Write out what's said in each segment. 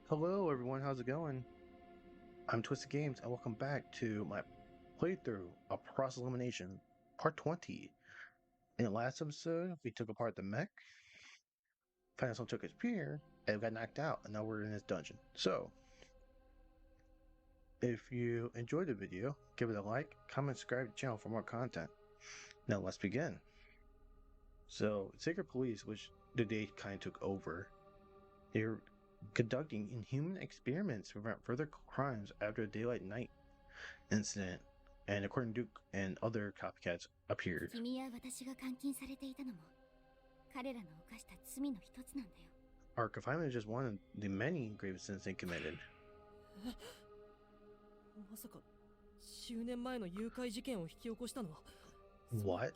Hello everyone, how's it going? I'm Twisted Games and welcome back to my playthrough of Process Elimination, Part 20. In the last episode, we took apart the mech, found out someone took his spear, and we got knocked out, and now we're in this dungeon. So, if you enjoyed the video, give it a like, comment, subscribe to the channel for more content. Now let's begin. So, Secret Police, which the day kind of took over, they're conducting inhuman experiments to prevent further crimes after the Daylight Night incident, and according to Duke and other copycats appeared. Our confinement is just one of the many grave sins they committed. What?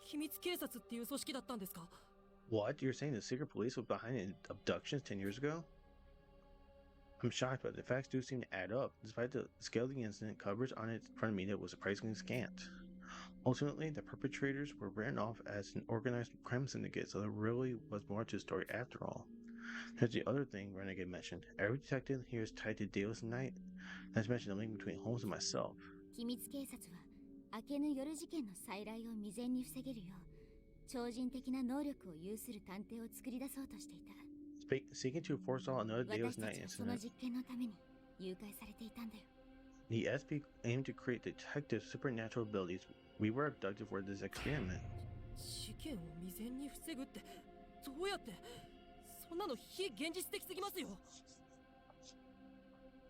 What? You're saying the secret police was behind the abductions 10 years ago? I'm shocked, but the facts do seem to add up. Despite the scale of the incident, coverage on its front media was surprisingly scant. Ultimately, the perpetrators were written off as an organized crime syndicate, so there really was more to the story after all. Here's the other thing Renegade mentioned. Every detective here is tied to Davis Knight. That's mentioned the link between Holmes and myself. Seeking to forestall another Davis Knight incident, the SP aimed to create detective supernatural abilities. We were abducted for this experiment.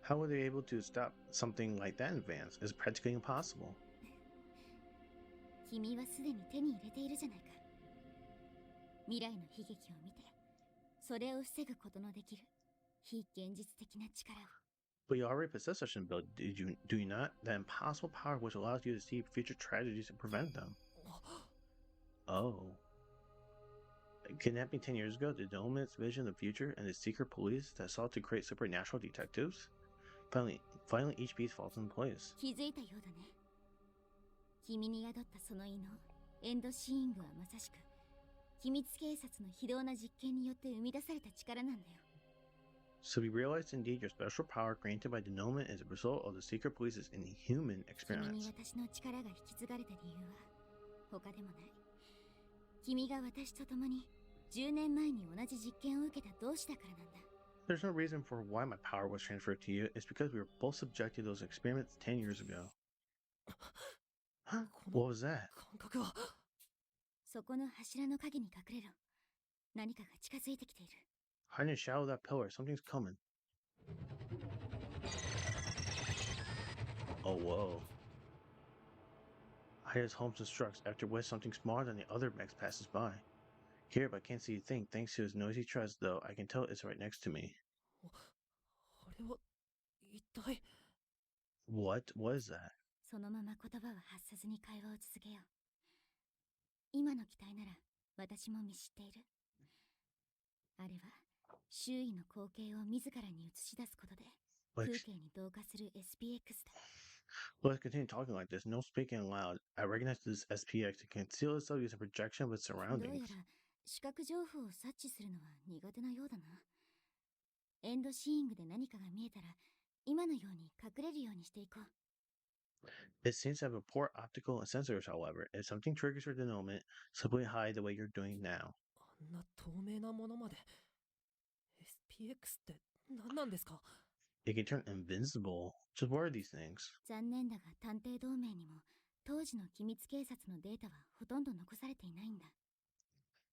How were they able to stop something like that in advance? It's practically impossible. But you already possess such an ability, do you not? That impossible power which allows you to see future tragedies and prevent them. Oh. Kidnapping 10 years ago, the Denominat's vision of the future and the secret police that sought to create supernatural detectives? Finally each piece falls in place. So we realized indeed your special power granted by the Denouement is a result of the secret police's inhuman experiments. There's no reason for why my power was transferred to you. It's because we were both subjected to those experiments 10 years ago. Huh? What was that? Hide in the shadow of that pillar. Something's coming. Oh, whoa. Hide as Holmes instructs, after which something smaller than the other mechs passes by. Here, but I can't see a thing. Thanks to his noisy treads, though, I can tell it's right next to me. What was that? Let's continue talking like this. No speaking aloud. I recognize this SPX to conceal itself using projection of its surroundings. It seems to have a poor optical sensors, however. If something triggers your denouement, simply hide the way you're doing now. It can turn invincible. Just what are these things?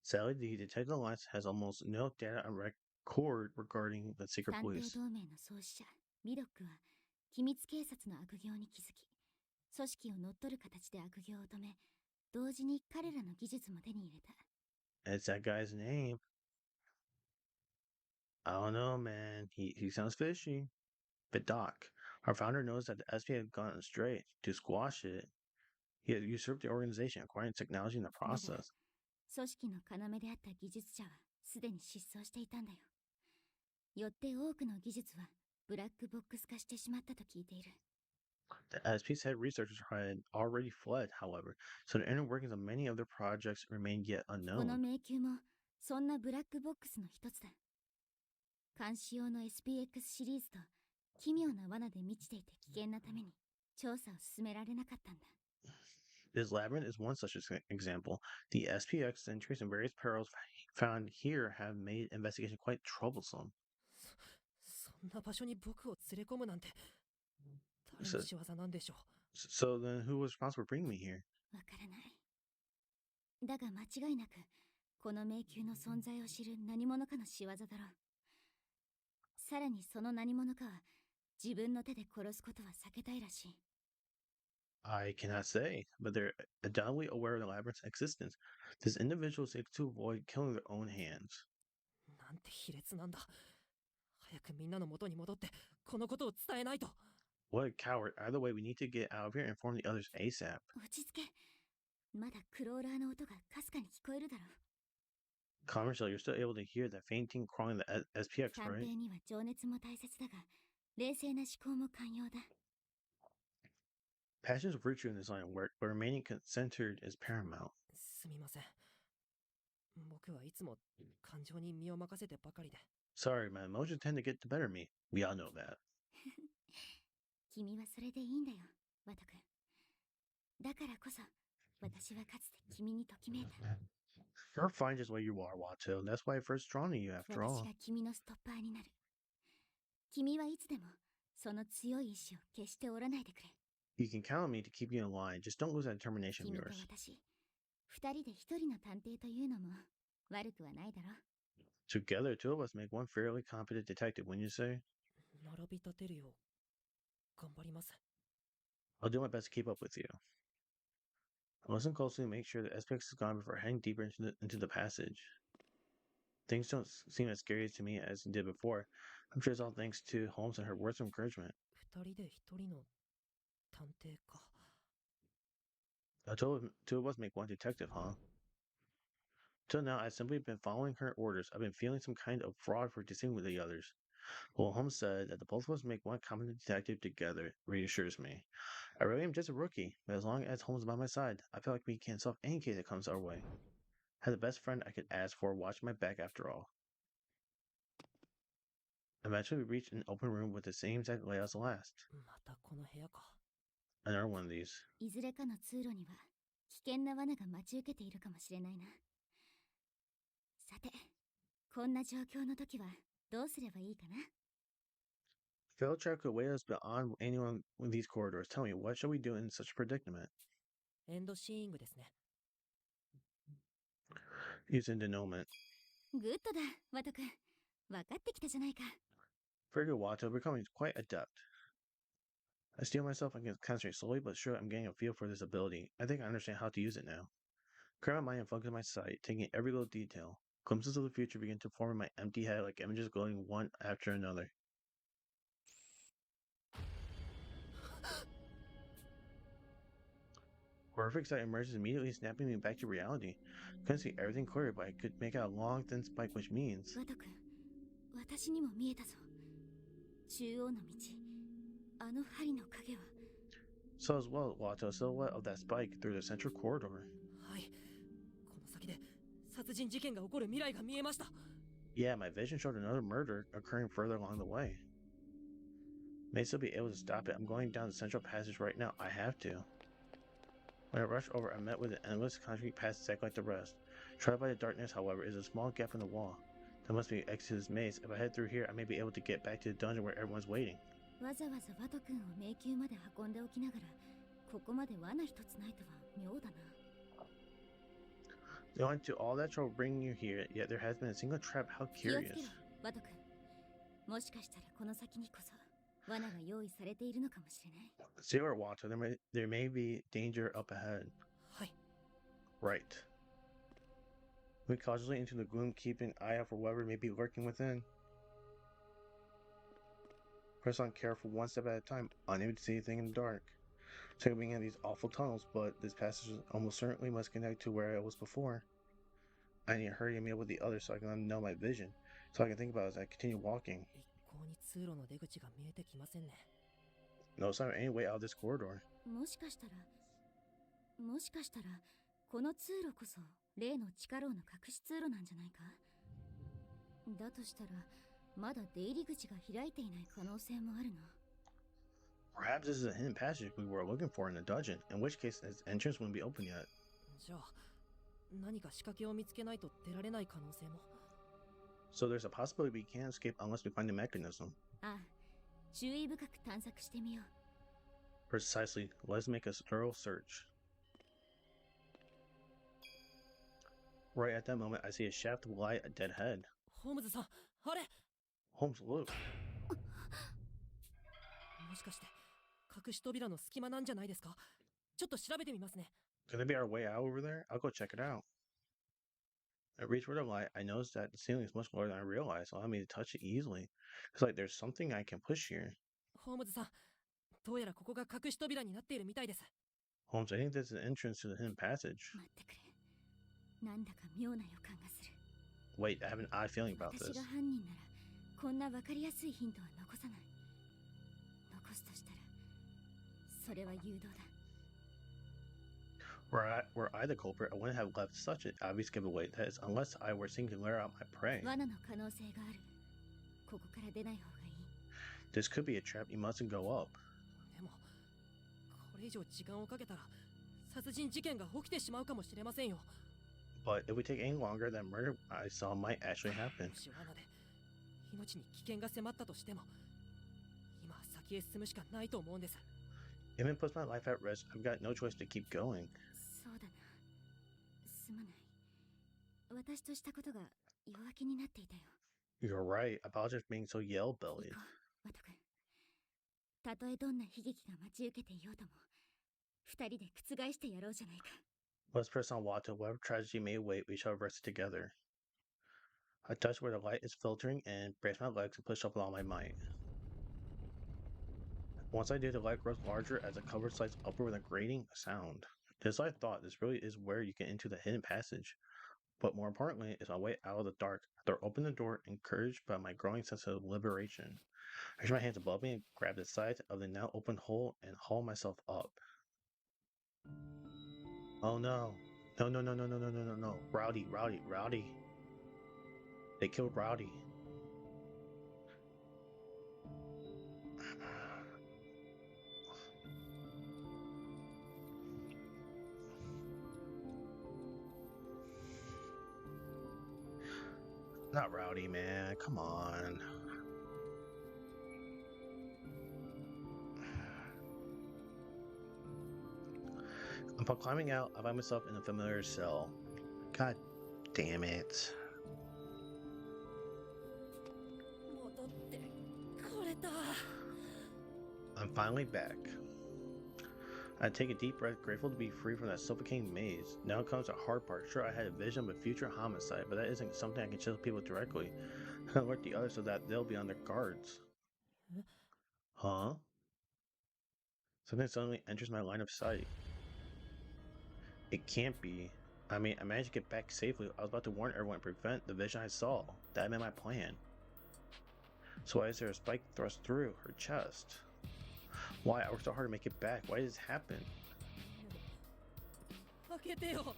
Sadly, the Detective Alliance has almost no data on record regarding the secret police. It's that guy's name. I don't know, man. He sounds fishy. But Doc, our founder knows that the SP had gone astray. To squash it, he had usurped the organization, acquiring technology in the process. The SP's head researchers had already fled, however, so the inner workings of many of their projects remained yet unknown. 監視用の SPX シリーズと奇妙な罠で満ちていて危険なために調査を進められなかったんだ。This labyrinth is one such example. The SPX entries and various perils found here have made investigation quite troublesome. そんな場所に僕を連れ込むなんて誰の仕業なんでしょう。So then who was responsible for bringing me here? わからない。だが間違いなくこの迷宮の存在を知る何者かの仕業だろう。さらにその何者かは自分の手で殺すことは避けたいらしい。I cannot say, but they're undoubtedly aware of the labyrinth's existence. This individual seeks to avoid killing their own hands. なんて卑劣なんだ。早くみんなの元に戻ってこのことを伝えないと。What a coward. Either way, we need to get out of here and inform the others ASAP. 落ち着け。まだクローラーの音がかすかに聞こえるだろう。Commercial, you're still able to hear that fainting crawling the SPX, 探 right? 偵には情熱も大切だが、冷静な思考も寛容だ。Passion is virtue in this line of work, but remaining centered is paramount. すみません。僕はいつも感情に身を任せてばかりで。Sorry, my emotions tend to get the better of me. We all know that. 君はそれでいいんだよ、ワト君。だからこそ、私はかつて君にときめいた。You're fine just where you are, Watto. That's why I first drawn to you after 私 all. が君のストッパーになる。君はいつでもその強い意志を決して折らないでくれ。You can count on me to keep you in line. Just don't lose that determination of 君と yours. 私、二人で一人の探偵というのも悪くはないだろう。Together, two of us make one fairly competent detective, wouldn't you say? 並び立てるよう頑張ります。I'll do my best to keep up with you. I listen closely to make sure the SPX is gone before heading deeper into the passage. Things don't seem as scary to me as they did before. I'm sure it's all thanks to Holmes and her words of encouragement. 二人で一人の探偵か。Two of us make one detective, huh? Till now, I've simply been following her orders. I've been feeling some kind of fraud for deceiving with the others. Well, Holmes said that the both of us make one competent detective together reassures me. I really am just a rookie, but as long as Holmes is by my side, I feel like we can solve any case that comes our way. I had the best friend I could ask for watching my back after all. Eventually, we reached an open room with the same exact layout as the last. またこの部屋か。Another one of these. いずれかの通路には危険な罠が待ち受けているかもしれないな。さて、こんな状況の時はどうすればいいかな。Failed trap could weigh us beyond anyone in these corridors. Tell me, what shall we do in such a predicament? エンドシーイングですね。Using denouement. グッドだ、ワト君。分かってきたじゃないか。Very good, Watto. Becoming quite adept. I steel myself and can concentrate slowly but surely. I'm getting a feel for this ability. I think I understand how to use it now. Clear my mind and focus my sight, taking in every little detail. Glimpses of the future begin to form in my empty head like images glowing one after another. Horrific sight emerges immediately, snapping me back to reality. Couldn't see everything clearly, but I could make out a long, thin spike, which means... ワト君、私にも見えたぞ。中央の道。あの針の影は。So as well, Watto, a silhouette of that spike through the central corridor. はい。この先で殺人事件が起こる未来が見えました。Yeah, my vision showed another murder occurring further along the way. May still be able to stop it. I'm going down the central passage right now. I have to. When I rushed over, I met with an endless concrete passage exactly like the rest. Shrouded by the darkness, however, is a small gap in the wall. There must be an exit to this maze. If I head through here, I may be able to get back to the dungeon where everyone's waiting. わざわざワト君を迷宮まで運んでおきながら、ここまで罠一つないとは妙だな。They went to all that trouble bringing you here, yet there has been a single trap. How 気をつけろ、 curious. ワト君。もしかしたらこの先にこそ罠が用意されているのかもしれない。Zero, Watto. There may be danger up ahead. はい。 Right. Move cautiously into the gloom, keeping an eye out for whatever may be lurking within. Press on careful, one step at a time, unable to see anything in the dark. So being in these awful tunnels, but this passage almost certainly must connect to where I was before. I need to hurry and meet up with the others so I can know my vision, so I can think about it as I continue walking. 一向に通路の出口が見えてきませんね。 No sign of any way out of this corridor. もしかしたら、この通路こそ例の地下牢の隠し通路なんじゃないか。だとしたら、まだ出入り口が開いていない可能性もあるな。 Perhaps this is a hidden passage we were looking for in the dungeon, in which case its entrance wouldn't be open yet. じゃあ何か仕掛けを見つけないと出られない可能性も。 So there's a possibility we can't escape unless we find the mechanism. ああ、注意深く探索してみよう。 Precisely. Let's make a thorough search. Right at that moment, I see a shaft of light, a dead head. ホームズさん、あれ Holmes, look. もしかして隠し扉の隙間なんじゃないですか？ちょっと調べてみますね。 Could that be our way out over there? I'll go check it out. I reach for the light. I notice that the ceiling is much lower than I realized, allowing me to touch it easily. It's like there's something I can push here. ホームズさん、どうやらここが隠し扉になっているみたいです。 Holmes, I think this is an entrance to the hidden passage. 待ってくれ。なんだか妙な予感がする。 Wait, I have an odd feeling about 私 this. が犯人ならこんな分かりやすいヒントは残さない。残すとしたらそれは誘導だ。 Were I the culprit, I wouldn't have left such an obvious giveaway that is unless I were seeking to lure out my prey. 罠の可能性がある。ここから出ない方がいい。 This could be a trap. You mustn't go up. でもこれ以上時間をかけたら殺人事件が起きてしまうかもしれませんよ。 But if we take any longer, that murder I saw might actually happen. もし罠で命に危険が迫ったとしても今は先へ進むしかないと思うんです。 If it puts my life at risk, I've got no choice to keep going. そうだな。すまない。私としたことが弱気になっていたよ。 You're right. I apologize for being so 行 yell-bellied. こう、ワト君。たとえどんな悲劇が待ち受けていようとも、二人で覆してやろうじゃないか。 Let's press on Watto. Whatever tragedy may await, we shall rest together. I touch where the light is filtering and brace my legs and push up with all my might. Once I do, the light grows larger as the cover slides upward with a grating sound. Just as I thought, this really is where you get into the hidden passage. But more importantly, it's my way out of the dark. After I open the door, encouraged by my growing sense of liberation, I reach my hands above me and grab the sides of the now open hole and haul myself up. Oh no. No, no, no, no, no, no, no, no, no. Rowdy, Rowdy, Rowdy. They killed Rowdy. Not Rowdy, man. Come on. Upon climbing out, I find myself in a familiar cell. God damn it. 戻ってこれた。 I'm finally back. I take a deep breath, grateful to be free from that suffocating maze. Now comes the hard part. Sure, I had a vision of a future homicide, but that isn't something I can tell people directly. I can alert the others so that they'll be on their guards. Huh? Something suddenly enters my line of sight. It can't be. I mean, I managed to get back safely. I was about to warn everyone and prevent the vision I saw. That had been my plan. So why is there a spike thrust through her chest? Why? I worked so hard to make it back. Why did this happen? 開けてよ。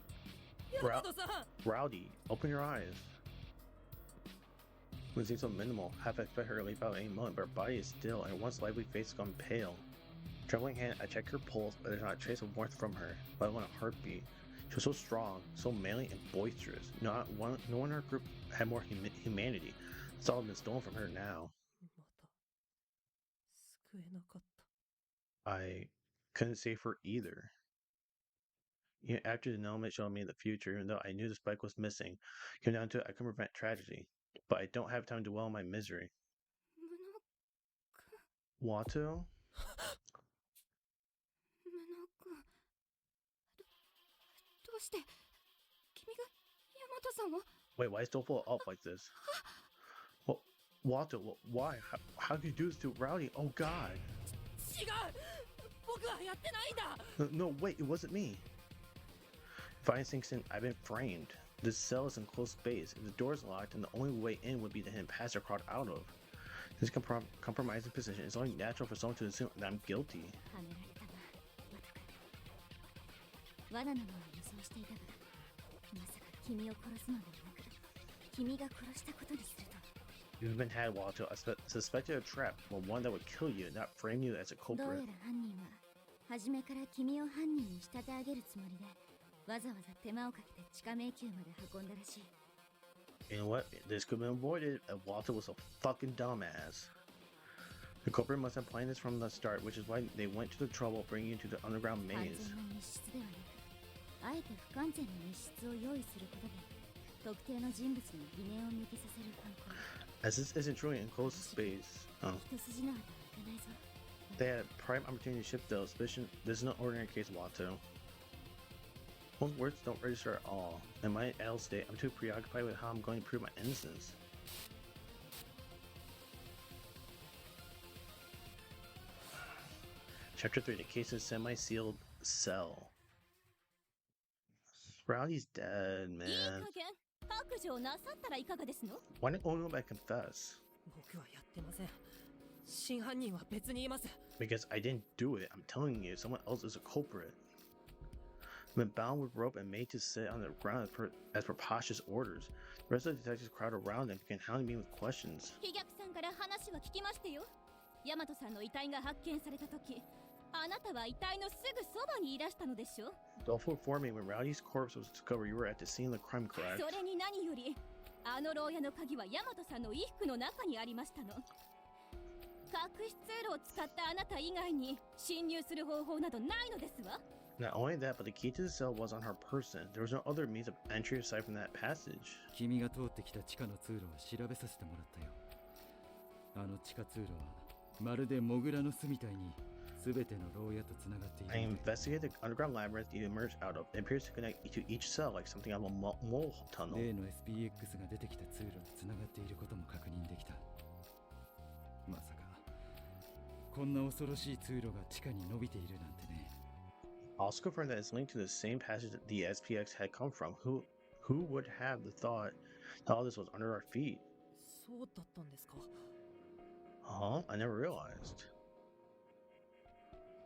ヤマトさん。 Rowdy, open your eyes. It seems so minimal. Half expect her to leap out at any moment, but her body is still, and her once lively face has gone pale. Trembling hand, I check her pulse, but there's not a trace of warmth from her, let alone a heartbeat. She was so strong, so manly and boisterous. No one in her group had more humanity. It's all been stolen from her now. また救えなかった。 I couldn't save her either. Even after the element showed me the future, even though I knew the spike was missing, came down to it, I couldn't prevent tragedy. But I don't have time to dwell on my misery. Watto? どうして君がヤマトさんを Wait, why is Doppel up like this? Well, Watto, why? How could you do this to Rowdy? Oh god. 違う。僕はやってないんだ。 No, wait, it wasn't me. Finally sinks in, I've been framed. This cell is in closed space. If the door is locked, then the only way in would be the hidden passage I crawled out of. This compromising position is only natural for someone to assume that I'm guilty. はめられたな、ワト君。罠なのは予想していたが、まさか君を殺すのではなく、君が殺したことにするとは。You've been had, Walter. I suspected a trap, but one that would kill you, not frame you as a どうや culprit. ら犯人は初めから君を犯人に仕立て上げるつもりでわざわざ手間をかけて地下迷宮まで運んだらしい。 You know what? This could have been avoided if Walter was a fucking dumbass. The culprit must have planned this from the start, which is why they went to the trouble of bringing you to the underground 完 maze. 全な密室ではなくあえて不完全な密室を用意することで特定の人物に疑念を向けさせる犯行。 As this isn't truly enclosed space, 一筋縄ではいかないぞ。 they had a prime opportunity to shift the suspicion. This is no ordinary case, Walter. Most words don't register at all. In my adult state, I'm too preoccupied with how I'm going to prove my innocence. Chapter 3, the case is semi-sealed cell. Rowdy's dead, いい man. 加減白状なさったらいかがですの？ Why didn't Onuma confess? 僕はやってません。真犯人は別にいます。 Because I didn't do it. I'm telling you, someone else is a culprit. I've been bound with rope and made to sit on the ground as preposterous orders. The rest of the detectives crowd around and began hounding me with questions. 飛脚さんから話は聞きましたよ。大和さんの遺体が発見された時あなたは遺体のすぐそばにいらしたのでしょ。 Dolph informed me when Rowdy's corpse was discovered, you were at the scene of the crime, correct? それに何よりあの牢屋の鍵は大和さんの衣服の中にありましたの。隠し通路を使ったあなた以外に侵入する方法などないのですわ。 Not only that, but the key to the cell was on her person. There was no other means of entry aside from that passage. 君が通ってきた地下の通路を調べさせてもらったよ。あの地下通路はまるでモグラの巣みたいに全ての牢屋とつながってい I る。 investigated the underground labyrinth you emerged out of. It appears to connect to each cell like something out of a mole tunnel. 例の SPX が出てきた通路につながっていることも確認できた。まさかこんな恐ろしい通路が地下に伸びているなんてね。 Also confirmed that it's linked to the same passage that the SPX had come from. Who would have the thought that all this was under our feet? そうだったんですか。 Huh? I never realized.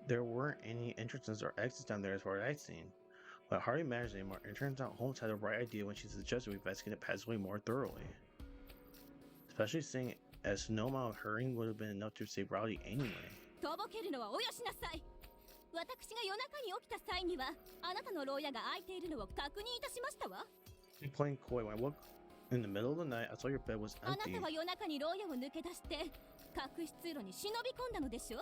There weren't any entrances or exits down there as far as I'd seen. But it hardly matters anymore. It turns out Holmes had the right idea when she suggested we investigate the passageway more thoroughly. Especially seeing as no amount of hurrying would have been enough to save Rowdy anyway. とぼけるのはおよしなさい。私が夜中に起きた際にはあなたの牢屋が空いているのを確認いたしましたわ。 You're playing coy. When I woke in the middle of the night, I saw your bed was あな empty. たは夜中に牢屋を抜け出して隠し通路に忍び込んだのでしょ。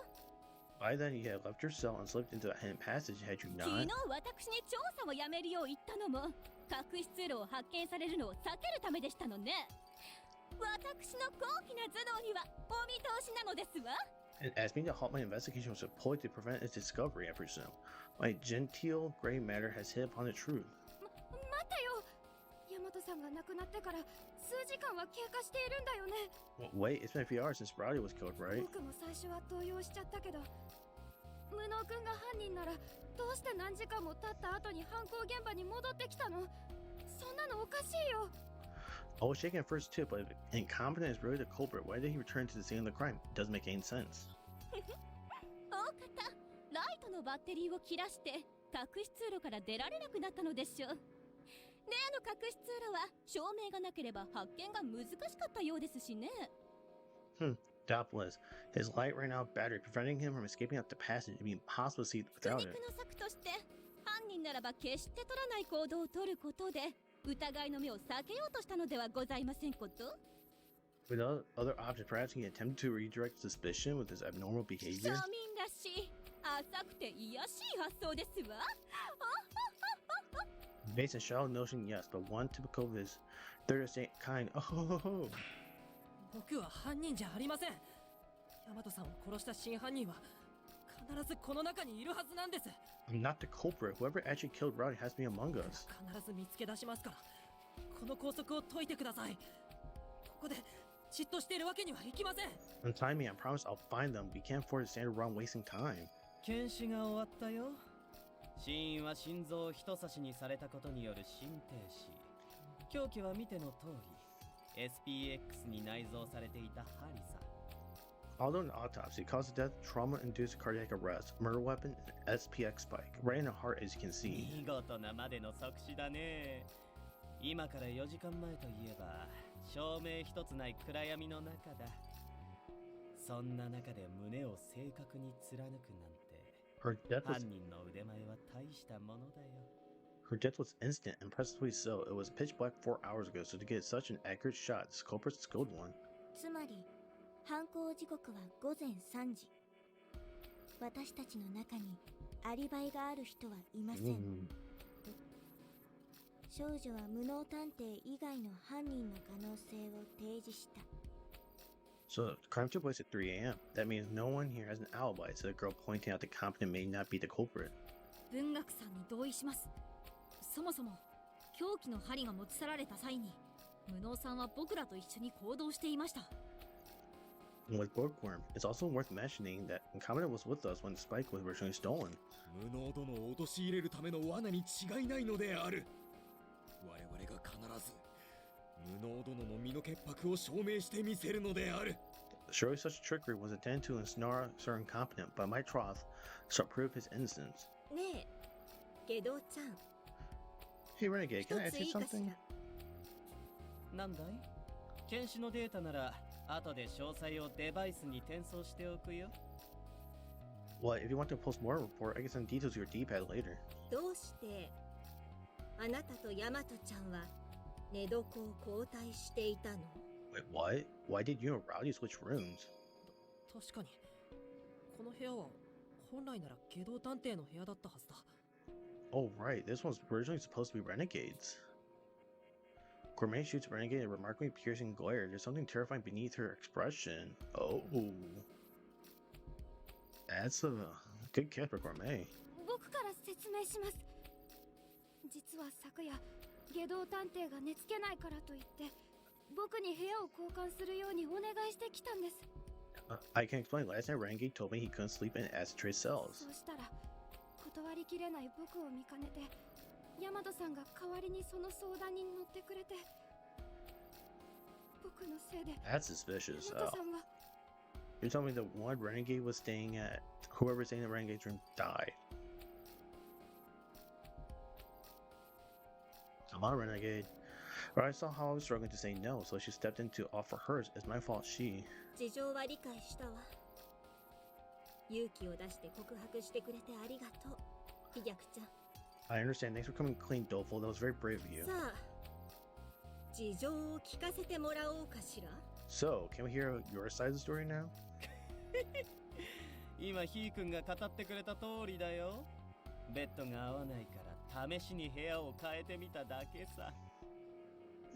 By then, you had left your cell and slipped into that hidden passage, had you 昨 not? 日私に調査をやめるよう言ったのも隠し通路を発見されるのを避けるためでしたのね。私の高貴な頭脳にはお見通しなのですわ。 And asked me to halt my investigation was a ploy to prevent its discovery, I presume. My genteel gray matter has hit upon the truth. 待ってよ。大和さんが亡くなってから数時間は経過しているんだよね。 Wait, it's been a few hours since Rowdy was killed, right? 僕も最初は動揺しちゃったけど、無能君が犯人ならどうして何時間も経った後に犯行現場に戻ってきたの？そんなのおかしいよ。 I was shaken at first too, but if incompetent is really the culprit, why did he return to the scene of the crime? It doesn't make any sense. 大方ライトのバッテリーを切らして隠し通路から出られなくなったのでしょう。例の隠し通路は照明がなければ発見が難しかったようですしね。Doubtless. His light ran out of battery, preventing him from escaping up the passage. It'd be impossible to see 苦 without 肉 it. の策として犯人ならば決して取らない行動を取ることで疑いの目を避けようとしたのではございませんこと？ Without other options, perhaps he attempted to redirect suspicion with his abnormal 庶 behavior. 民らしい浅くて卑しい発想ですわ。 Based on shallow notion, yes, but one typical of his third estate kind. Oh, 僕は犯人じゃありません。大和さんを殺した真犯人は必ずこの中にいるはずなんです。 I'm not the culprit. Whoever actually killed Rowdy has to be among us. 必ず見つけ出しますから、この拘束を解いてください。ここでじっとしているわけにはいきません。 Untie me, I promise I'll find them. We can't afford to stand around wasting time. 検視が終わったよ。死因は心臓を人差しにされたことによる心停止。凶器は見ての通り SPX に内蔵されていた針さ。 Although an autopsy caused death, trauma-induced cardiac arrest, murder weapon, and SPX spike, right in the heart as you can see. 見事なまでの即死だね。今から4時間前といえば照明一つない暗闇の中だ。そんな中で胸を正確に貫くなんて、 Her death 犯 was 人の腕前は大したものだよ。 her death was instant, impressively so. It was pitch black 4 hours ago, so to get such an accurate shot, this culprit's a skilled one. つまり犯行時刻は午前3時。私たちの中にアリバイがある人はいません。 Mm. 少女は無能探偵以外の犯人の可能性を提示した。 So, the crime took place at 3 a.m. That means no one here has an alibi, said the girl pointing out the competent may not be the culprit. 文学さんに同意します。そもそも凶器の針が持ち去られた際に無能さんは僕らと一緒に行動していました。 And with Bookworm, it's also worth mentioning that Incompetent was with us when the spike was originally stolen. 無能殿を陥れるための罠に違いないのである。我々が必ず無能殿の身の潔白を証明してみせるのである。 Surely such trickery was intended to ensnare Sir Incompetent, but my troth shall prove his innocence. ねえ、ゲドウちゃん、 Hey Renegade, 一 can I つ ask い you いかし something? ら。なんだい？検視のデータなら後で詳細をデバイスに転送しておくよ。 Well, if you want to post more report, I can send details to your D-pad later. どうしてあなたとヤマトちゃんは寝床を交代していたの？ Wait, what? Why did you and Rowdy switch rooms? 確かにこの部屋は本来なら下道探偵の部屋だったはずだ。 Oh, right, this one's originally supposed to be Renegades. Gourmet shoots Renegade a remarkably piercing glare. There's something terrifying beneath her expression. Oh. That's a good catch for Gourmet. 僕から説明します。実は昨夜下道探偵が寝つけないからといって僕に部屋を交換するようにお願いしてきたんです。 I can explain. Last night, Renegade told me he couldn't sleep in acid trace cells. そうしたら断りきれない僕を見かねてヤマトさんが代わりにその相談に乗ってくれて、僕のせいで That's suspicious. ヤマトさんは You're telling me the one Renegade was staying at, whoever's staying in Renegade's room died. Come on, Renegade. But I saw how I was struggling to say no, so she stepped in to offer hers. It's my fault she... 事情は理解したわ。勇気を出して告白してくれてありがとう、飛脚ちゃん。 I understand. Thanks for coming clean, Doleful. That was very brave of you. さあ、事情を聞かせてもらおうかしら。 So, can we hear your side of the story now? 今ヒー君が語ってくれた通りだよ。ベッドが合わないから試しに部屋を変えてみただけさ。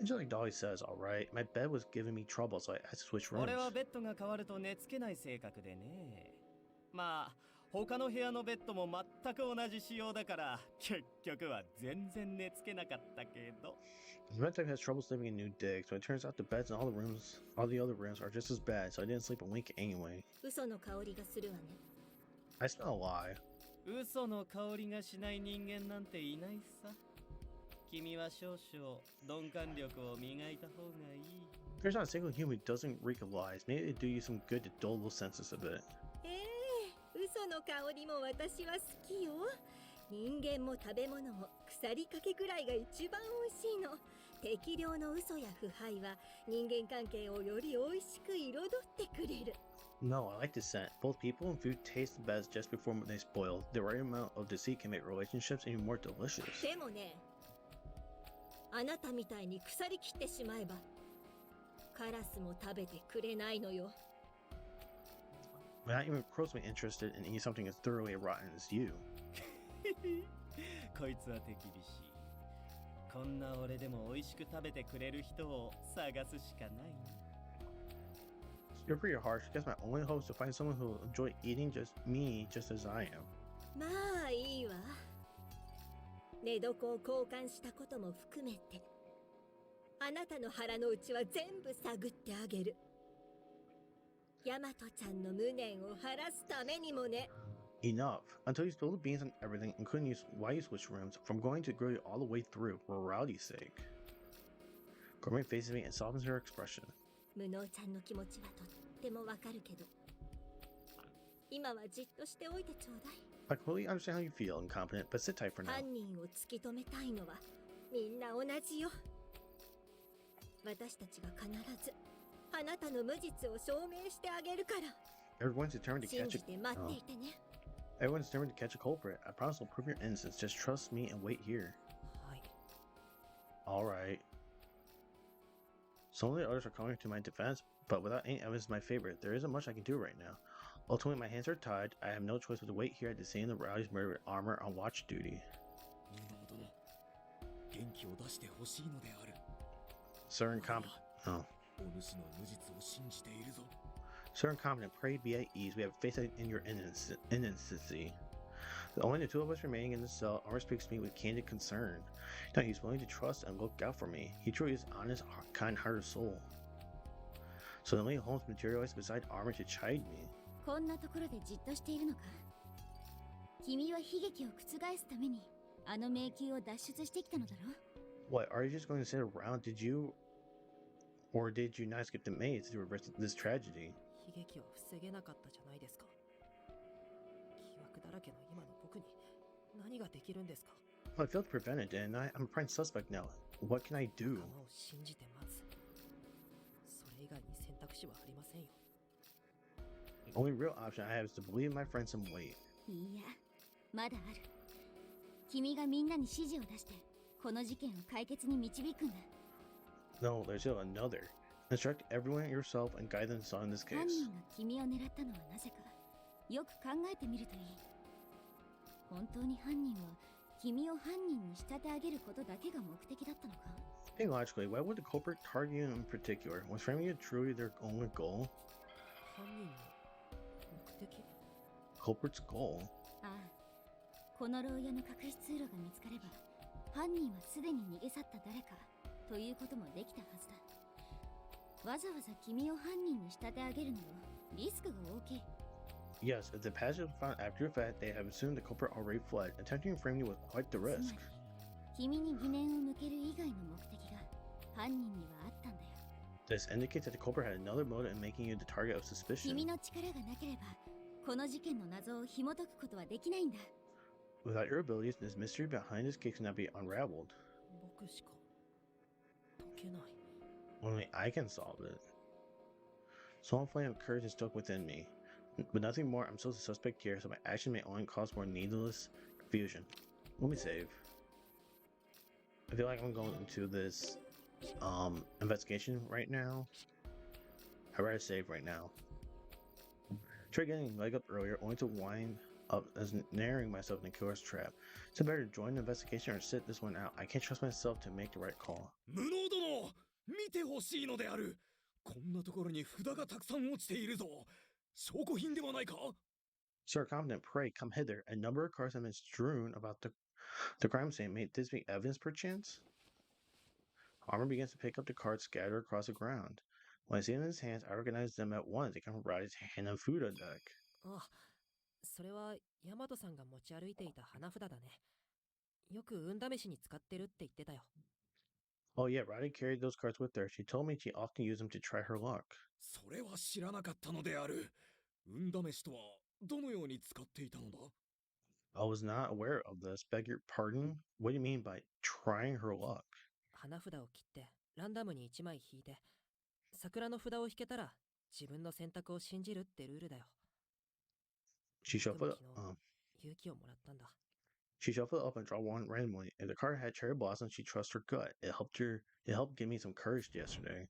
Just like Dolly says, alright. My bed was giving me trouble, so I had to switch rooms. 俺はベッドが変わると寝つけない性格でね。まあ他の部屋のベッドも全く同じ仕様だから結局は全然寝つけなかったけど。 The med tech has trouble sleeping in new digs, but it turns out the beds in all the other rooms are just as bad, so I didn't sleep a wink anyway. 嘘の香りがするわね。 I smell a lie. 嘘の香りがしない人間なんていないさ。君は少々鈍感力を磨いた方がいい。 There's not a single human who doesn't reek of lies. Maybe it'd do you some good to dull those senses a bit. 嘘の香りも私は好きよ。人間も食べ物も腐りかけくらいが一番美味しいの。適量の嘘や腐敗は人間関係をより美味しく彩ってくれる。 No, I like the scent. Both people and food taste the best just before they spoil. The right amount of deceit can make relationships even more delicious. でもね、あなたみたいに腐りきってしまえばカラスも食べてくれないのよ。 We're not even closely interested in eating something as thoroughly rotten as you. こいつは手厳しい。こんな俺でも美味しく食べてくれる人を探すしかないな。 You're pretty harsh. I guess my only hope is to find someone who will enjoy eating just as I am. まあいいわ。寝床を交換したことも含めてあなたの腹の内は全部探ってあげる。ヤマトちゃんの無念を晴らすためにもね。 Enough. Until you spill the beans on everything, including why you switch rooms, from going to grill you all the way through, for morality's sake. Gourmet faces me and softens her expression. 無能ちゃんの気持ちはとってもわかるけど、今はじっとしておいてちょうだい。 I completely understand how you feel, incompetent, but sit tight for now. 犯人を突き止めたいのはみんな同じよ。私たちが必ずあなたの無実を証明してあげるから。 Everyone's determined to 信 catch じ a て待ってい oh. てね。 Everyone's determined to catch a culprit. I promise I'll prove your innocence. Just trust me and wait here. はい。 Alright. Some of the others are coming to my defense, but without any evidence in my favor, there isn't much I can do right now. Ultimately, my hands are tied. I have no choice but to wait here at the scene of the rowdy's murder with armor on watch duty. 無能殿、元気を出してほしいのである。 Sir incompetent. Oh. お主の無実を信じているぞ。 Sir incompetent, pray be at ease. We have faith in your innocency. Only the two of us remaining in the cell, Armor speaks to me with candid concern. Now he's willing to trust and look out for me. He truly is an honest, kind-hearted soul. Suddenly, Holmes materialized beside Armor to chide me. こんなところでじっとしているのか。君は悲劇を覆すためにあの迷宮を脱出してきたのだろ。 What, are you just going to sit around? Did you not skip the maze to reverse this tragedy? 悲劇を防げなかったじゃないですか。疑惑だらけの今の僕に何ができるんですか。 Well, I failed to prevent it, and I'm a prime suspect now. What can I do? 仲間を信じて待つ。それ以外に選択肢はありませんよ。 The only real option I have is to believe in my friends and wait. いや、まだある。君がみんなに指示を出してこの事件を解決に導くんだ。 No, there's still another. Instruct everyone yourself and guide them on this 犯 case. 人が君を狙ったのはなぜかよく考えてみるといい。本当に犯人は君を犯人に仕立て上げることだけが目的だったのか。 Think logically, why would the culprit target you in particular? Was framing you truly their only goal? 犯人の目的？ Culprit's goal? ああ、この牢屋の隠し通路が見つかれば犯人はすでに逃げ去った誰かということもできたはずだ。わざわざ君を犯人に仕立て上げるなどリスクが大きい。 Yes, if the passage was found after the fact, they have assumed the culprit already fled. Attempting to frame you was quite the つま risk. り君に疑念を向ける以外の目的が犯人にはあったんだよ。 This indicates that the culprit had another motive in making you the target of suspicion. 君の力がなければこの事件の謎を紐解くことはできないんだ。 Without your abilities, this mystery behind this case cannot be unraveled. 僕しか解けない。 Only I can solve it. Small flame of courage is stuck within me. But nothing more, I'm still the suspect here, so my action may only cause more needless confusion. Let me save. I feel like I'm going into this investigation right now. I'd rather save right now. Tried getting leg up earlier, only to wind up as narrowing myself in the killer's trap. So better to join the investigation or sit this one out. I can't trust myself to make the right call. 無能殿、見てほしいのである。こんなところに札がたくさん落ちているぞ。証拠品ではないか？ Sir Competent, pray come hither. A number of cards have been strewn about the crime scene. May this be evidence perchance? Armor begins to pick up the cards scattered across the ground. When I see them in his hands, I recognize them at once. They come from Roddy's hand and Fuda deck. あ、それはヤマトさんが持ち歩いていた花札だね。よく運試しに使ってるって言ってたよ。 Oh yeah, Roddy carried those cards with her. She told me she often used them to try her luck. それは知らなかったのである。運試しとはどのように使っていたのだ？ I was not aware of this. Beg your pardon? What do you mean by trying her luck? 花札を切ってランダムに1枚引いて桜の札を引けたら自分の選択を信じるってルールだよ。 She 僕も shuffled 昨日勇気をもらったんだ。 She shuffled up and draw one randomly. If the card had cherry blossom, she trusts her gut. It helped give me some courage yesterday.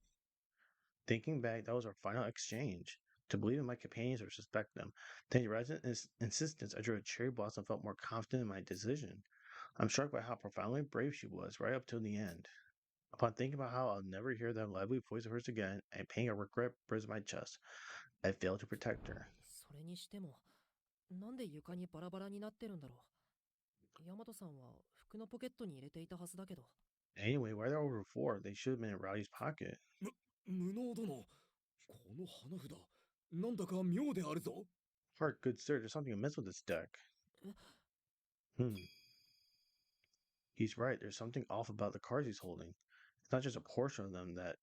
Thinking back, that was our final exchange. To believe in my companions or suspect them. Thanks to Resident's insistence, I drew a cherry blossom and felt more confident in my decision. I'm struck by how profoundly brave she was, right up till the end. Upon thinking about how I'll never hear that lively voice of hers again, a pang of regret burst my chest. I failed to protect her. それにしてもなんで床にバラバラになってるんだろう。ヤマトさんは服のポケットに入れていたはずだけど。 Anyway, why they're over four? They should have been in Rowdy's pocket. 無能殿、この花札、なんだか妙であるぞ。 Hark, good sir, there's something amiss with this deck. He's right, there's something off about the cards he's holding. It's not just a portion of them that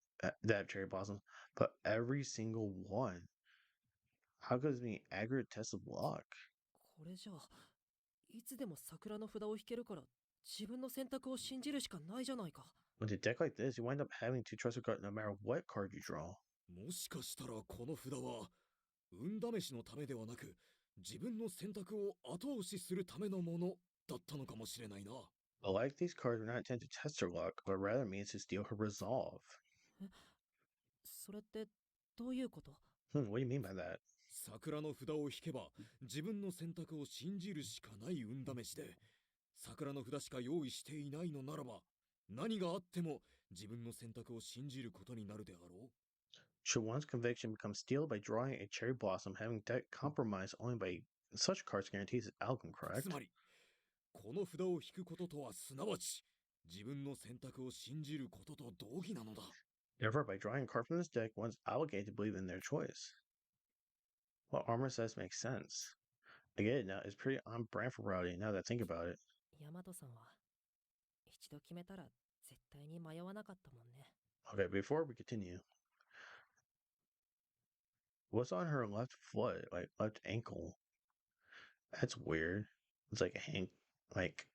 have cherry blossoms, but every single one. How could this be an accurate test of luck? これじゃあいつでも桜の札を引けるから自分の選択を信じるしかないじゃないか。With a deck like this, you wind up having to trust your gut no matter what card you draw. もしかしたらこの札は運試しのためではなく自分の選択を後押しするためのものだったのかもしれないな。 But like these cards were not intended to test her luck, but rather means to steal her resolve. それってどういうこと？ What do you mean by that? 桜の札を引けば自分の選択を信じるしかない運試しで、桜の札しか用意していないのならば何があっても自分の選択を信じることになるであろう。 Should one's conviction become steeled by drawing a cherry blossom, having deck compromised only by such cards guarantees its outcome, つ correct? まりこの札を引くこととはすなわち自分の選択を信じることと同義なのだ。 Therefore, by drawing a card from this deck, one's obligated to believe in their choice. What Armor says makes sense. I get it now. It's pretty on brand for Rowdy now that I think about it. ヤマトさんは一度決めたら絶対に迷わなかったもんね。 Okay, before we continue, what's on her left foot, like left ankle? That's weird. It's like a hang, like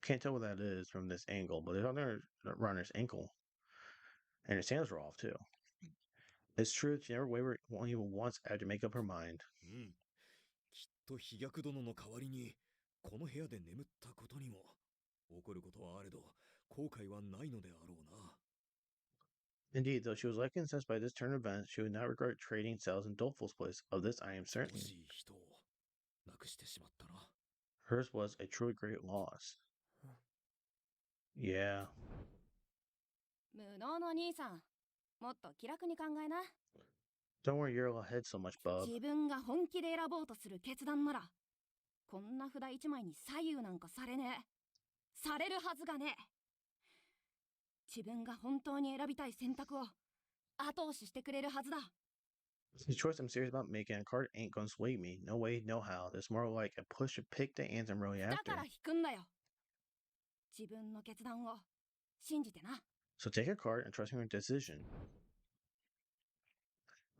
can't tell what that is from this angle, but it's on her runner's ankle, and her sandals are off too. It's true that she never wavered even once after make up her mind. うん。きっと飛躍殿の代わりにこの部屋で眠ったことにも起こることはあれど後悔はないのであろうな。 Indeed, though she was likely incensed by this turn of events, she would not regret trading cells in Doleful's place. Of this I am 惜 certain. しい人を亡くしてしまったな。 Hers was a truly great loss. Yeah. 無能の兄さん、もっと気楽に考えな。 Don't worry your little head so much, bub. 自分が本気で選ぼうとする決断なら、こんな札一枚に左右なんかされねえ。されるはずがねえ。自分が本当に選びたい選択を後押ししてくれるはずだ。 The choice I'm serious about making a card ain't gonna sway me. No way, no how. It's more like a push to pick the ends I'm really だ after. から引くんだよ。自分の決断を信じてな。 So take a card and trust in your decision.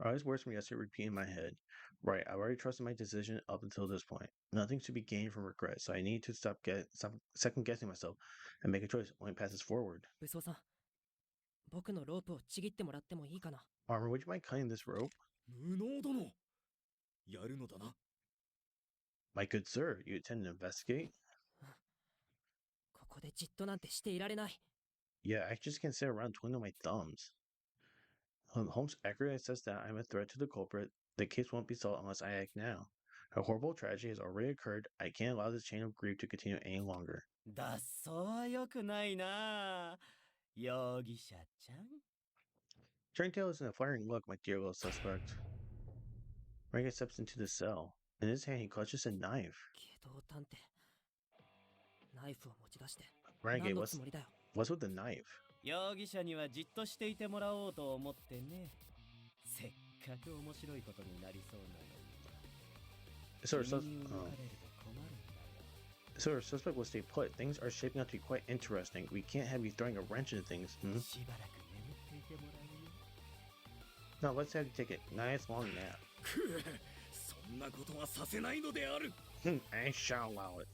All these words from yesterday repeat in my head. Right, I've already trusted my decision up until this point. Nothing's to be gained from regret, so I need to stop second guessing myself and make a choice. Only passes forward. 武装さん、僕のロープをちぎってもらってもいいかな？ Armor, would you mind cutting this rope? 無能殿やるのだな。 My good sir, you intend to investigate? ここでじっとなんてしていられない。 Yeah, I just can't sit around twiddling my thumbs. Holmes accurately assessed that I'm a threat to the culprit. The case won't be solved unless I act now. A horrible tragedy has already occurred. I can't allow this chain of grief to continue any longer. 脱走は良くないな。容疑者ちゃん。 Turning tail isn't a flattering look, my dear little suspect. Renegade steps into the cell. In his hand, he clutches a knife. 下道探偵。ナイフを持ち出して。 Renegade, 何の what's つもりだよ。 with the knife? 容疑者にはじっとしていてもらおうと思ってね。せっかく面白いことになりそうなのに。 So, 君に動かれると困るんだよ。 so our suspect will stay put. Things are shaping up to be quite interesting. We can't have you throwing a wrench into things. しばらく眠っていてもらうよ。 No, let's have you take a nice long nap. くぅそんなことはさせないのである。 I shall allow it.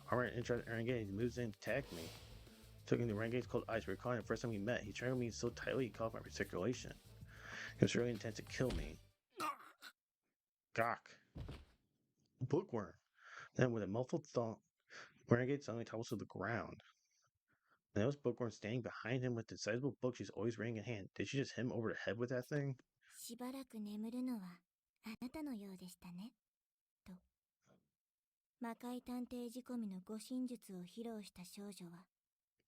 Alright, interested Renegade moves in to attack me. Taking the Renegade's cold eyes, recalling the first time we met, he strangled me so tightly he caught my circulation. He was really intent to kill me. Gawk. Bookworm. Then with a muffled thump, Renegade suddenly topples to the ground. And there was Bookworm standing behind him with the sizable book she's always reading in hand. Did she just hit him over the head with that thing? しばらく眠るのはあなたのようでしたね。と。魔界探偵仕込みの護身術を披露した少女は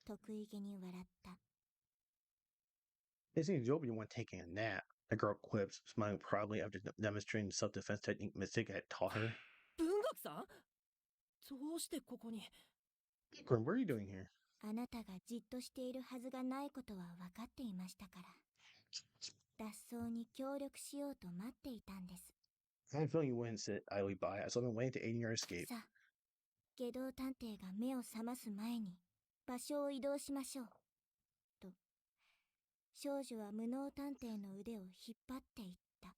得意げに笑った。 It seems you'll be the one taking a nap. The girl quips, smiling proudly after demonstrating the self-defense technique Mystic had taught her. 文学さん？どうしてここに？ Bookworm, what are you doing here? あなたがじっとしているはずがないことは分かっていましたから。脱走に協力しようと待っていたんです。 I had a feeling you wouldn't sit idly by, so I've been waiting to aid in your escape. さあ、下道探偵が目を覚ます前に場所を移動しましょう。と、少女は無能探偵の腕を引っ張っていった。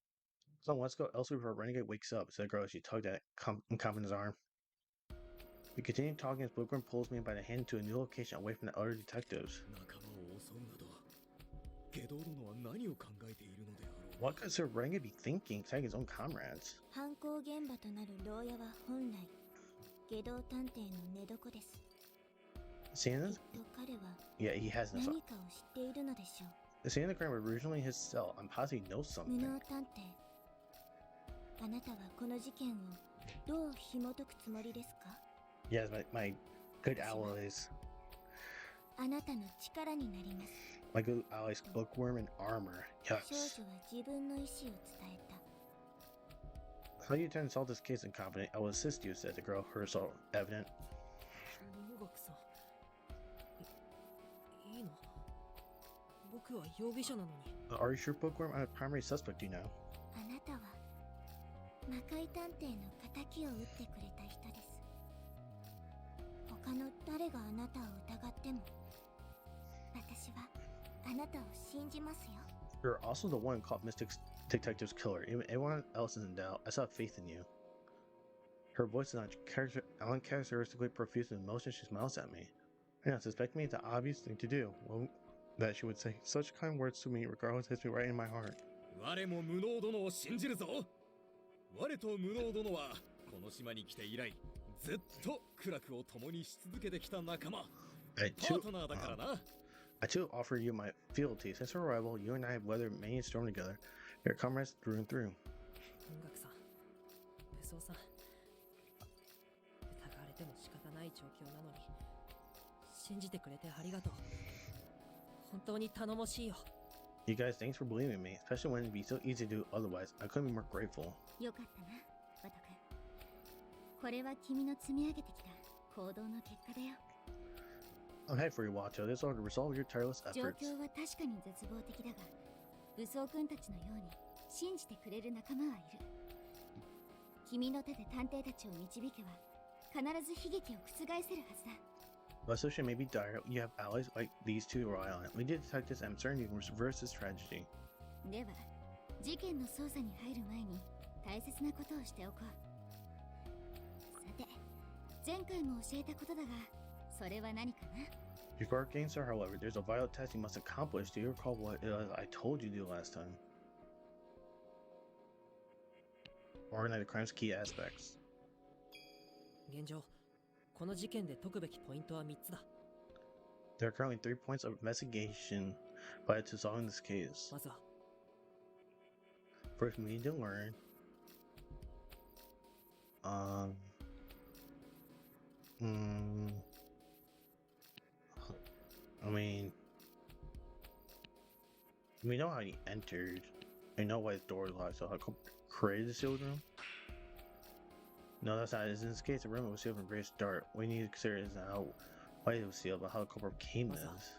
So let's go elsewhere before Renegade wakes up, said the girl as she tugged at Compton's arm. We continue talking as Bookworm pulls me by the hand to a new location away from the other detectives. 仲間を襲うなど下道殿は何を考えているのであろう。 What could Sir Ranga be thinking, attacking his own comrades? 犯行現場となる牢屋は本来下道探偵の寝床です。 Seeing きっ this? と彼は Yeah, he has no. 何かを知っているのでしょう。 Seeing the crime originally his cell, I'm positive he knows 無 something. 能探偵、あなたはこの事件をどう紐解くつもりですか？ Yes, my good allies. あなたの力になります。 My good allies, Bookworm and Armor. 少 Yes. 女は自分の意思を伝えた。 How you intend to solve this case incompetent? I will assist you, said the girl, her assault evident. 文学さん、いいの？僕は容疑者なのに。 Are you sure, Bookworm? I'm a primary suspect, you know. あなたは魔界探偵の仇を撃ってくれた人です。他の誰があなたを疑っても私はあなたを信じますよ。 You're also the one called Mystic Detective's killer. Even anyone else is in doubt. I saw faith in you. Her voice is uncharacteristically profuse with emotion. She smiles at me. I don't suspect me the obvious thing to do. Well, that she would say such kind words to me regardless hits me right in my heart. 我も無能殿を信じるぞ。我と無能殿はこの島に来て以来ずっと苦楽を共にし続けてきた仲間。 I パ too, ートナーだからな。 I too offer you my fealty. Since our arrival, you and I have weathered many a storm together. Your comrades through and through. 文学さん、武装さん、疑われても仕方ない状況なのに信じてくれてありがとう。本当に頼もしいよ。 You guys, thanks for believing in me, especially when it'd be so easy to do otherwise. I couldn't be more grateful. よかったな、バト君。これは君の積み上げてきた行動の結果だよ。 I'm happy for you, Watto. This ought to resolve your tireless 状 efforts. 況は確かに絶望的だが、武装君たちのように信じてくれる仲間はいる。君の手で探偵たちを導けば、必ず悲劇を覆せるはずだ。 While social may be dire, you have allies like these two to rely on. We did detect this. I'm certain you can reverse this tragedy. では、事件の捜査に入る前に大切なことをしておこう。さて、前回も教えたことだが、それは何かな？ Before our gains are, however, there's a vital task you must accomplish. Do you recall what it was I told you to do last time? Organize the crime's key aspects. 現状、この事件で解くべきポイントは3つだ。 There are currently 3 points of investigation vital to solving this case. まずは、 First, we need to learn. I mean, we know how he entered. I know why his door is locked, so how created the sealed room? No, that's not. In this case, the room was sealed from the very start. What we need to consider is not why it was sealed, but how the culprit became this.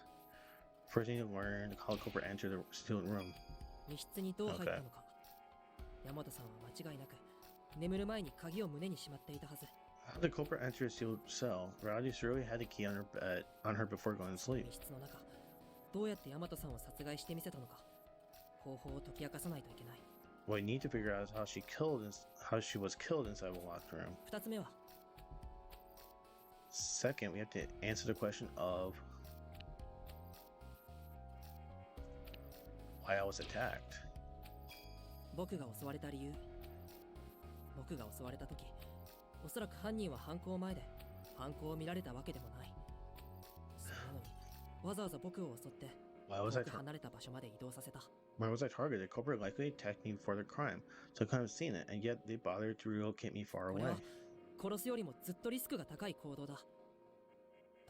First, we need to learn how the culprit entered the sealed room. 密室にどう入ったのか。大和さんは間違いなく眠る前に鍵を胸にしまっていたはず。 How did the culprit enter a sealed cell? Rowdy surely had the key on her bed on her before going to sleep. 密室の中、どうやって大和さんを殺害してみせたのか、方法を解き明かさないといけない。 What we need to figure out is how she was killed inside of a locked room. 2つ目は、 Second, we have to answer the question of why I was attacked. 僕が襲われた理由。僕が襲われた時、おそらく犯人は犯行前で犯行を見られたわけでもない。それなのに、わざわざ僕を襲って、 Why was I 遠く離れた場所まで移動させた。 why was I targeted? The culprit likely attacked me before the crime, so I couldn't have seen it, and yet they bothered to relocate me far これ away. は殺すよりもずっとリスクが高い行動だ。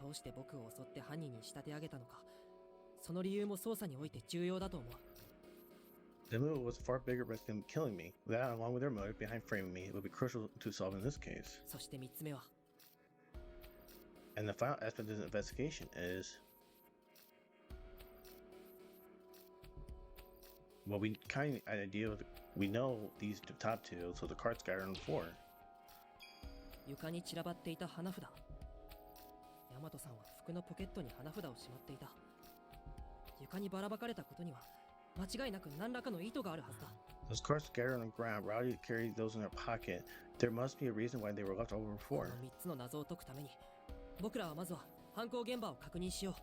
どうして僕を襲って犯人に仕立て上げたのか、その理由も捜査において重要だと思う。 The move was a far bigger risk than killing me. That, along with their motive behind framing me, would be crucial to solving this case. そして3つ目は、 And the final aspect of this investigation is well, we kind of had an idea of we know these top two, so the cards scattered on the floor. 床に散らばっていた花札。大和さんは服のポケットに花札をしまっていた。床にばらまかれたことには間違いなく何らかの意図があるはずだ。Those cards scattered on the ground. Rowdy carried those in their pocket. There must be a reason why they were left over こ before. の3つの謎を解くために僕らはまずは犯行現場を確認しよう。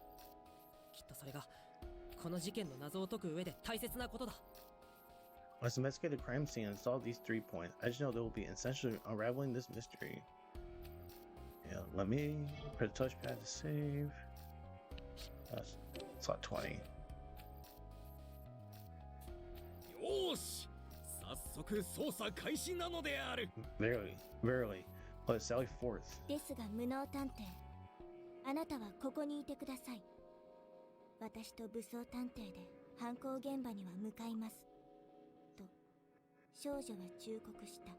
きっとそれがこの事件の謎を解く上で大切なことだ。 Let's investigate the crime scene and solve these 3 points. I just know they will be essential to unraveling this mystery. Yeah, let me press the touchpad to save. That's slot 20. よーし、早速捜査開始なのである。 Verily. Let Sally forth. ですが無能探偵、あなたはここにいてください。私と武装探偵で犯行現場には向かいます。と少女は忠告した。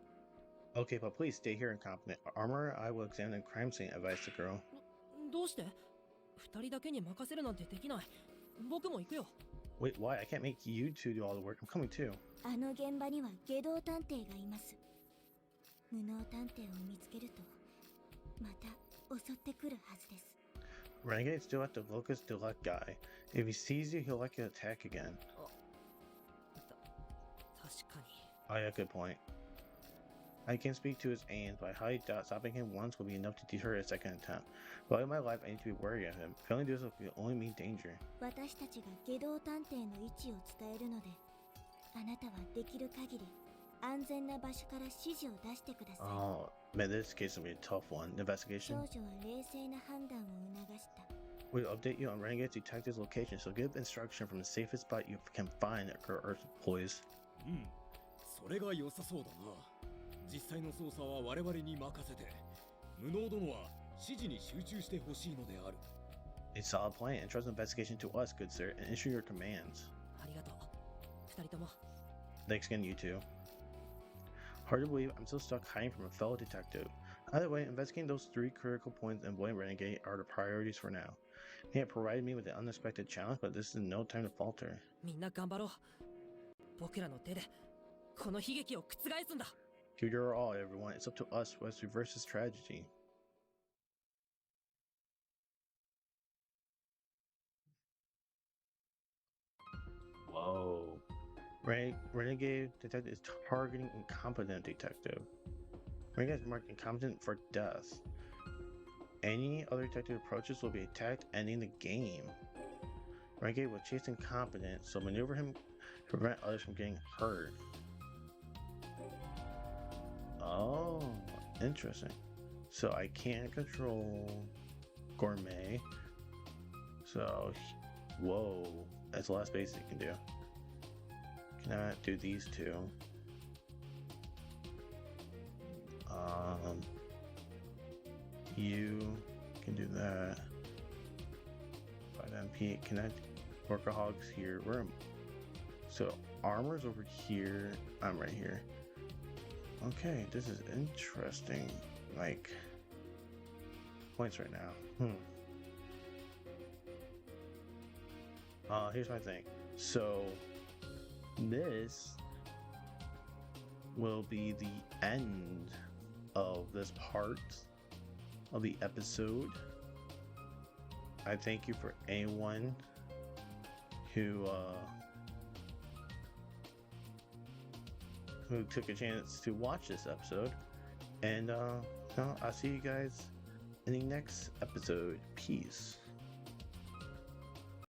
Okay, but please stay here, incompetent. Armor, I will examine the crime scene, advised the girl. どうして2人だけに任せるなんてできない。僕も行くよ。 Wait, why? I can't make you two do all the work. I'm coming too. あの現場には下道探偵がいます。無能探偵を見つけるとまた襲ってくるはずです。 Renegade still at the Locust Delect guy. If he sees you, he'll likely attack again. 確かに。 Oh yeah, good point. I can speak to his aims, but I highly doubt stopping him once will be enough to deter a second attempt. But in my life, I need to be wary of him. Failing to do so will only mean danger. 私たちが下道探偵の位置を伝えるので、あなたはできる限り安全な場所から指示を出してください。 Oh, man, this case will be a tough one. 少 Investigation. 女は冷静な判断を促した。 We'll update you on Renegade's detective's location, so give instruction from the safest spot you can find our Earth employees. うん、それが良さそうだな。実際の捜査は我々に任せて、無能殿は指示に集中してほしいのである。 A solid plan. Entrust the investigation to us, good sir, and issue your commands. ありがとう。2人とも。 Thanks again, you two. Hard to believe I'm still stuck hiding from a fellow detective. Either way, investigating those 3 critical points and avoiding Renegade are the priorities for now. They have provided me with an unexpected challenge, but this is no time to falter. みんな頑張ろう。僕らの手でこの悲劇を覆すんだ。 Give your all, everyone. It's up to us to reverse this tragedy. Whoa. Renegade detective is targeting incompetent detective. Renegade is marked incompetent for death. Any other detective approaches will be attacked, ending the game. Renegade will chase incompetent, so maneuver him to prevent others from getting hurt. Oh, interesting. So I can't control Gourmet. So, whoa, that's the last basic you can do. Cannot do these two. You can do that. 5MP, connect Workahogs here. Where am so armor's over here. I'm right here. Okay, this is interesting. Like points right now. Here's my thing. So this will be the end of this part of the episode. I thank you for anyone who took a chance to watch this episode, and I'll see you guys in the next episode. Peace.